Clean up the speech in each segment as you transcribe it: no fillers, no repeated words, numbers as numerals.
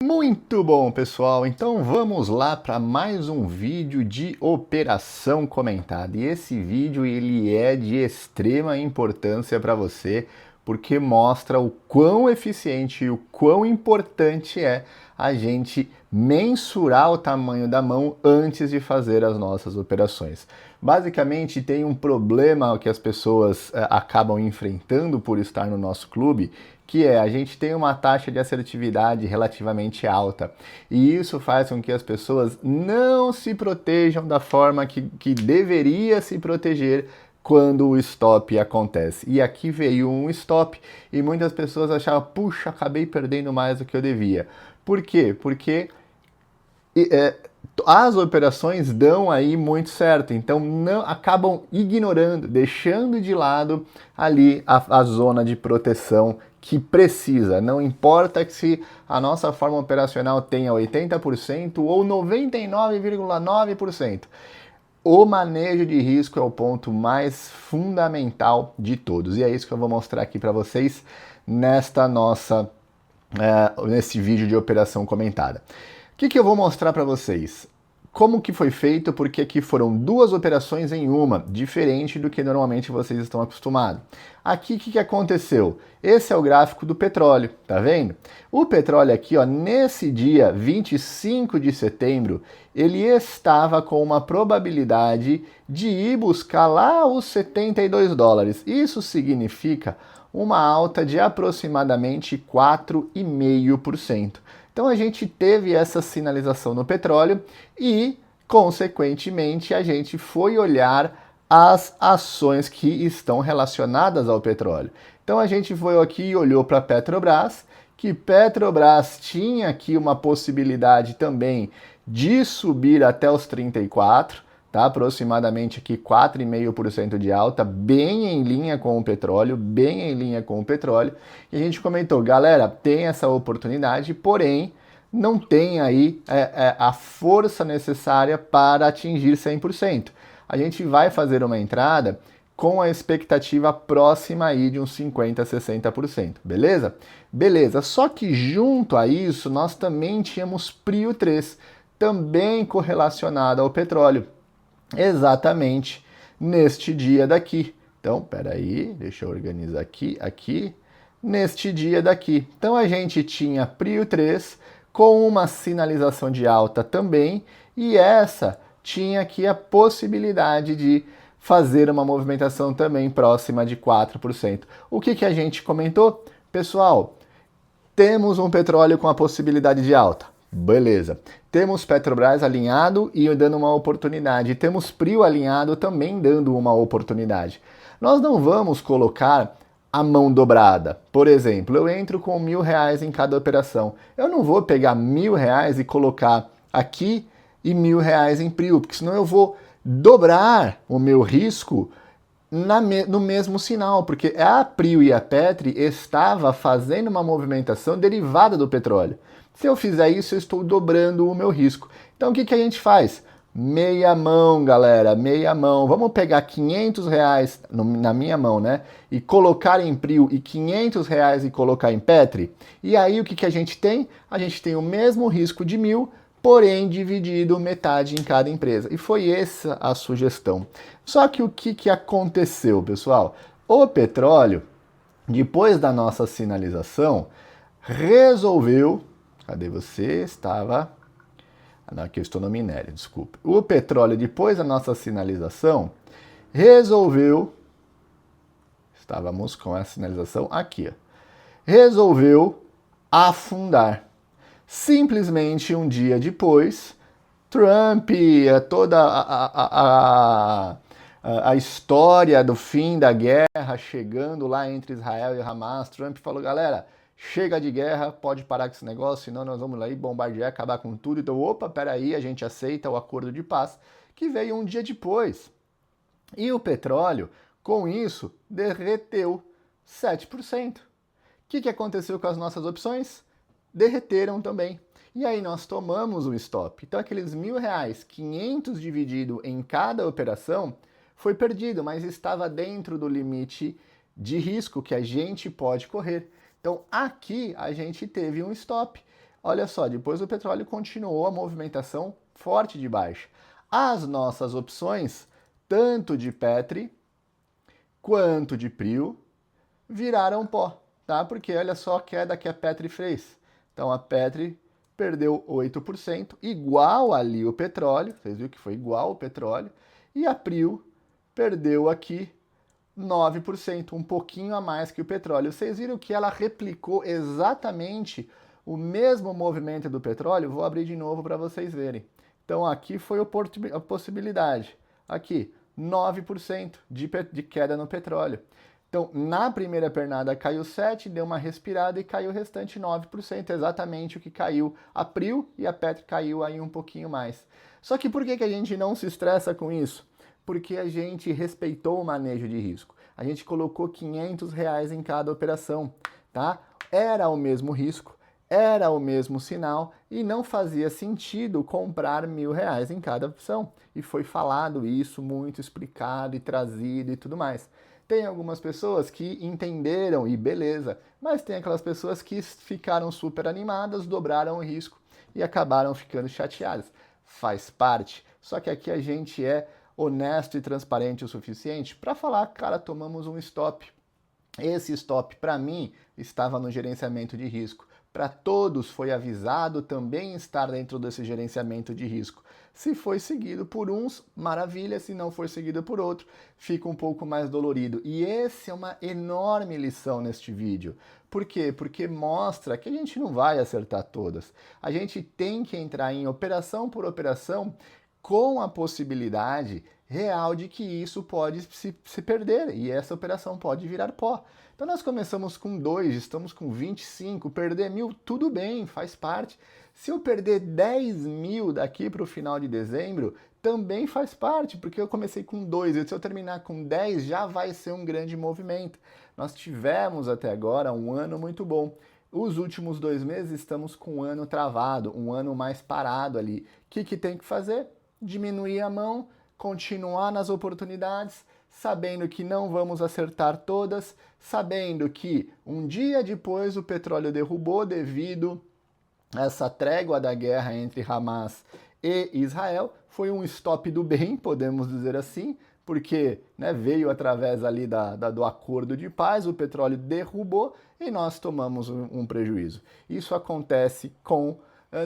Muito bom, pessoal. Então vamos lá para mais um vídeo de operação comentada. E esse vídeo ele é de extrema importância para você, porque mostra o quão eficiente e o quão importante é a gente mensurar o tamanho da mão antes de fazer as nossas operações. Basicamente, tem um problema que as pessoas acabam enfrentando por estar no nosso clube, que é a gente tem uma taxa de assertividade relativamente alta. E isso faz com que as pessoas não se protejam da forma que deveria se proteger quando o stop acontece. E aqui veio um stop e muitas pessoas achavam, puxa, acabei perdendo mais do que eu devia. Por quê? Porque as operações dão aí muito certo, então não acabam ignorando, deixando de lado ali a zona de proteção que precisa. Não importa se a nossa forma operacional tenha 80% ou 99,9%. O manejo de risco é o ponto mais fundamental de todos. E é isso que eu vou mostrar aqui para vocês nesse vídeo de operação comentada. O que eu vou mostrar para vocês? Como que foi feito, porque aqui foram duas operações em uma, diferente do que normalmente vocês estão acostumados. Aqui o que aconteceu? Esse é o gráfico do petróleo, tá vendo? O petróleo aqui, ó, nesse dia 25 de setembro, ele estava com uma probabilidade de ir buscar lá os 72 dólares. Isso significa uma alta de aproximadamente 4,5%. Então a gente teve essa sinalização no petróleo e, consequentemente, a gente foi olhar as ações que estão relacionadas ao petróleo. Então a gente foi aqui e olhou para a Petrobras, que Petrobras tinha aqui uma possibilidade também de subir até os 34, tá? Aproximadamente aqui 4,5% de alta, bem em linha com o petróleo, bem em linha com o petróleo. E a gente comentou, galera, tem essa oportunidade, porém não tem aí a força necessária para atingir 100%. A gente vai fazer uma entrada com a expectativa próxima aí de uns 50 a 60%, beleza? Beleza, só que junto a isso nós também tínhamos Prio 3, também correlacionado ao petróleo, exatamente neste dia daqui. Então, peraí, deixa eu organizar aqui, neste dia daqui. Então a gente tinha Prio 3 com uma sinalização de alta também, e essa tinha aqui a possibilidade de fazer uma movimentação também próxima de 4%. O que a gente comentou? Pessoal, temos um petróleo com a possibilidade de alta. Beleza. Temos Petrobras alinhado e dando uma oportunidade. Temos Prio alinhado também dando uma oportunidade. Nós não vamos colocar a mão dobrada. Por exemplo, eu entro com R$ 1.000 em cada operação. Eu não vou pegar R$ 1.000 e colocar aqui e R$ 1.000 em Prio, porque senão eu vou dobrar o meu risco no mesmo sinal, porque a Prio e a Petri estava fazendo uma movimentação derivada do petróleo. Se eu fizer isso, eu estou dobrando o meu risco. Então o que a gente faz? Meia mão, galera, meia mão. Vamos pegar R$ 500 na minha mão, né? E colocar em Prio e R$ 500 e colocar em Petri. E aí o que a gente tem? A gente tem o mesmo risco de 1.000, porém dividido metade em cada empresa. E foi essa a sugestão. Só que o que aconteceu, pessoal? O petróleo, depois da nossa sinalização, resolveu... Cadê você? Estava... Não, aqui eu estou no minério, desculpa. O petróleo, depois da nossa sinalização, resolveu... Estávamos com a sinalização aqui, ó. Resolveu afundar. Simplesmente um dia depois, Trump, toda a história do fim da guerra chegando lá entre Israel e Hamas, Trump falou, galera, chega de guerra, pode parar com esse negócio, senão nós vamos lá e bombardear, acabar com tudo. Então, opa, peraí, a gente aceita o acordo de paz, que veio um dia depois. E o petróleo, com isso, derreteu 7%. O que aconteceu com as nossas opções? Derreteram também. E aí nós tomamos um stop. Então aqueles R$ 1.000, 500 dividido em cada operação, foi perdido, mas estava dentro do limite de risco que a gente pode correr. Então aqui a gente teve um stop. olha só, depois o petróleo continuou a movimentação forte de baixa. As nossas opções, tanto de Petri quanto de Prio, viraram pó, tá? Porque olha só a queda que a Petri fez. Então a Petri perdeu 8%, igual ali o petróleo, vocês viram que foi igual o petróleo, e a Prio perdeu aqui 9%, um pouquinho a mais que o petróleo. Vocês viram que ela replicou exatamente o mesmo movimento do petróleo? Vou abrir de novo para vocês verem. Então aqui foi a possibilidade. Aqui, 9% de queda no petróleo. Então, na primeira pernada caiu 7%, deu uma respirada e caiu o restante 9%, exatamente o que caiu a Prio, e a Petri caiu aí um pouquinho mais. Só que por que a gente não se estressa com isso? Porque a gente respeitou o manejo de risco. A gente colocou R$500 em cada operação, tá? Era o mesmo risco, era o mesmo sinal e não fazia sentido comprar R$1.000 em cada opção. E foi falado isso, muito explicado e trazido e tudo mais. Tem algumas pessoas que entenderam e beleza, mas tem aquelas pessoas que ficaram super animadas, dobraram o risco e acabaram ficando chateadas. Faz parte. Só que aqui a gente é honesto e transparente o suficiente para falar, cara, tomamos um stop. Esse stop, para mim, estava no gerenciamento de risco. Para todos foi avisado também estar dentro desse gerenciamento de risco. Se foi seguido por uns, maravilha. Se não for seguido por outro, fica um pouco mais dolorido. E essa é uma enorme lição neste vídeo. Por quê? Porque mostra que a gente não vai acertar todas. A gente tem que entrar em operação por operação com a possibilidade real de que isso pode se perder e essa operação pode virar pó. Então nós começamos com 2, estamos com 25, perder 1.000, tudo bem, faz parte. Se eu perder 10.000 daqui para o final de dezembro, também faz parte, porque eu comecei com 2, e se eu terminar com 10 já vai ser um grande movimento. Nós tivemos até agora um ano muito bom. Os últimos 2 meses estamos com um ano travado, um ano mais parado ali. O que tem que fazer? Diminuir a mão, continuar nas oportunidades, sabendo que não vamos acertar todas, sabendo que um dia depois o petróleo derrubou devido a essa trégua da guerra entre Hamas e Israel. Foi um stop do bem, podemos dizer assim, porque veio através ali do acordo de paz, o petróleo derrubou e nós tomamos um prejuízo. Isso acontece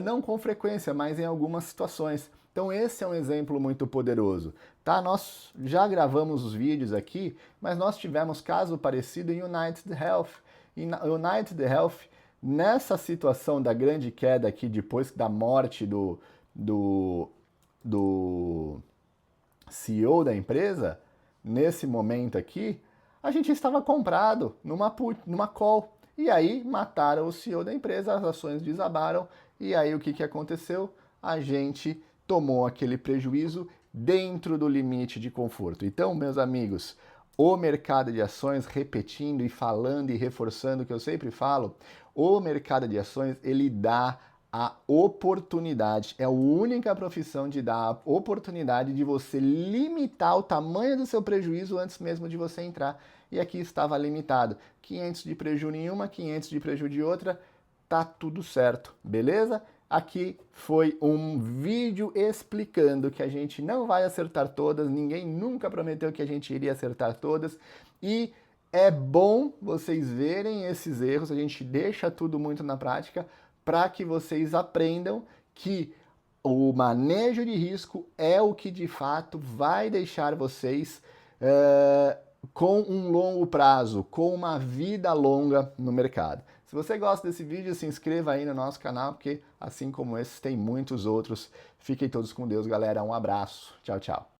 não com frequência, mas em algumas situações. Então esse é um exemplo muito poderoso, tá? Nós já gravamos os vídeos aqui, mas nós tivemos caso parecido em United Health. Em United Health, nessa situação da grande queda aqui, depois da morte do CEO da empresa, nesse momento aqui, a gente estava comprado numa call. E aí mataram o CEO da empresa, as ações desabaram, e aí o que aconteceu? A gente tomou aquele prejuízo dentro do limite de conforto. Então, meus amigos, o mercado de ações, repetindo e falando e reforçando o que eu sempre falo, o mercado de ações, ele dá a oportunidade, é a única profissão de dar a oportunidade de você limitar o tamanho do seu prejuízo antes mesmo de você entrar. E aqui estava limitado. 500 de prejuízo em uma, 500 de prejuízo de outra, tá tudo certo, beleza? Aqui foi um vídeo explicando que a gente não vai acertar todas, ninguém nunca prometeu que a gente iria acertar todas, e é bom vocês verem esses erros, a gente deixa tudo muito na prática para que vocês aprendam que o manejo de risco é o que de fato vai deixar vocês com um longo prazo, com uma vida longa no mercado. Se você gosta desse vídeo, se inscreva aí no nosso canal, porque assim como esse, tem muitos outros. Fiquem todos com Deus, galera. Um abraço. Tchau, tchau.